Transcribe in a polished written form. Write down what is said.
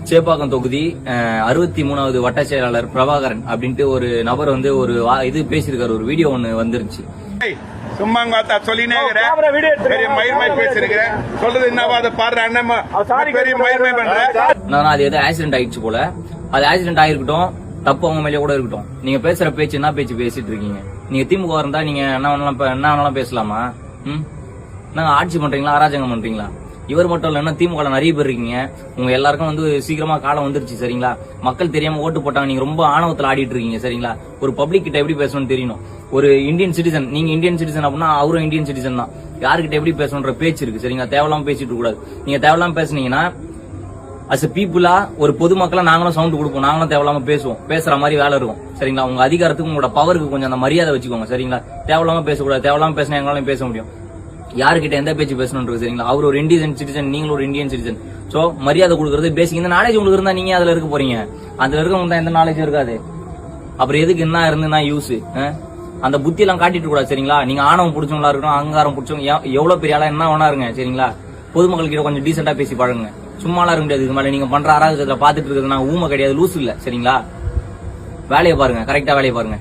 சேப்பாக்கம் தொகுதி 63வது வட்ட செயலாளர் பிரபாகரன் அப்படின்ட்டு ஒரு நபர் வந்து ஒரு இது பேசியிருக்காரு. ஒரு வீடியோ ஒண்ணு வந்துருச்சு. சும்மா சொல்லினே பேசிருக்கிறேன். சொல்றது என்னவா அதை பாடுற பெரிய மயிர்மை பண்றேன். அது எது ஆக்சிடென்ட் ஆயிடுச்சு போல. அது ஆக்சிடென்ட் ஆயிருக்கட்டும், தப்பு அவங்க மேலே கூட இருக்கட்டும். நீங்க பேசுற பேச்சு என்ன பேச்சு பேசிட்டு இருக்கீங்க? நீங்க திமுக இருந்தா நீங்க என்ன வேணாலும் பேசலாமா? நாங்க ஆட்சி பண்றீங்களா, அராஜகம் பண்றீங்களா? இவர் மட்டும் இல்ல, திமுக நிறைய பேர் இருக்கீங்க. உங்க எல்லாருக்கும் வந்து சீக்கிரமா காலம் வந்துருச்சு சரிங்களா? மக்கள் தெரியாம ஓட்டு போட்டாங்க. நீங்க ரொம்ப ஆணவத்துல ஆடிட்டு இருக்கீங்க சரிங்களா? ஒரு பப்ளிக் கிட்ட எப்படி பேசணும்னு தெரியணும். ஒரு இந்தியன் சிட்டிசன், நீங்க இந்தியன் சிட்டிசன் அப்படின்னா அவரும் இந்தியன் சிட்டிசன் தான். யாருக்கிட்ட எப்படி பேசணுன்ற பேச்சு இருக்கு சரிங்களா? தேவையில்லாம பேசிட்டு கூடாது. நீங்க தேவையில்லாம பேசுனீங்கன்னா அஸ் எ பீப்புளா ஒரு பொதுமக்களா நாங்களும் சவுண்ட் கொடுப்போம், நாங்களும் தேவையில்லாம பேசுவோம். பேசுற மாதிரி வேலை இருக்கும் சரிங்களா? உங்க அதிகாரத்துக்கு உங்களோட பவருக்கு கொஞ்சம் அந்த மரியாதை வச்சுக்கோங்க சரிங்களா? தேவையில்லாம பேசக்கூடாது. தேவையில்லாம பேசினா எங்களாலும் பேச முடியும். யாருக்கிட்ட எந்த பேச்சு பேசணும் சரிங்களா? அவர் ஒரு இந்தியன் சிட்டிசன், நீங்களும் ஒரு இந்தியன் சிட்டிசன். சோ மரியாதை கொடுக்கறது பேசிக். இந்த நாலேஜ் உங்களுக்கு இருந்தா நீங்க அதுல இருக்க போறீங்க. அதுல இருக்கவங்க எந்த நாலேஜும் இருக்காது. அப்புறம் எதுக்கு என்ன இருந்துன்னா யூஸ்? அந்த புத்தி எல்லாம் காட்டிட்டு கூடாது சரிங்களா? நீங்க ஆணவம் பிடிச்சவங்களா இருக்கட்டும், அகங்காரம் பிடிச்சவங்க எவ்வளவு பெரிய ஆளா என்ன வேணா இருங்க சரிங்களா? பொதுமக்கள் கிட்ட கொஞ்சம் டீசெண்டா பேசி பழகுங்க. சும்மாலாம் இருக்க முடியாது. இது மேல நீங்க பண்ற அராஜகத்துல பாத்துட்டு இருக்கிறது நான் ஊமை கிடையாது, லூசு இல்ல சரிங்களா? வேலையை பாருங்க, கரெக்டா வேலையை பாருங்க.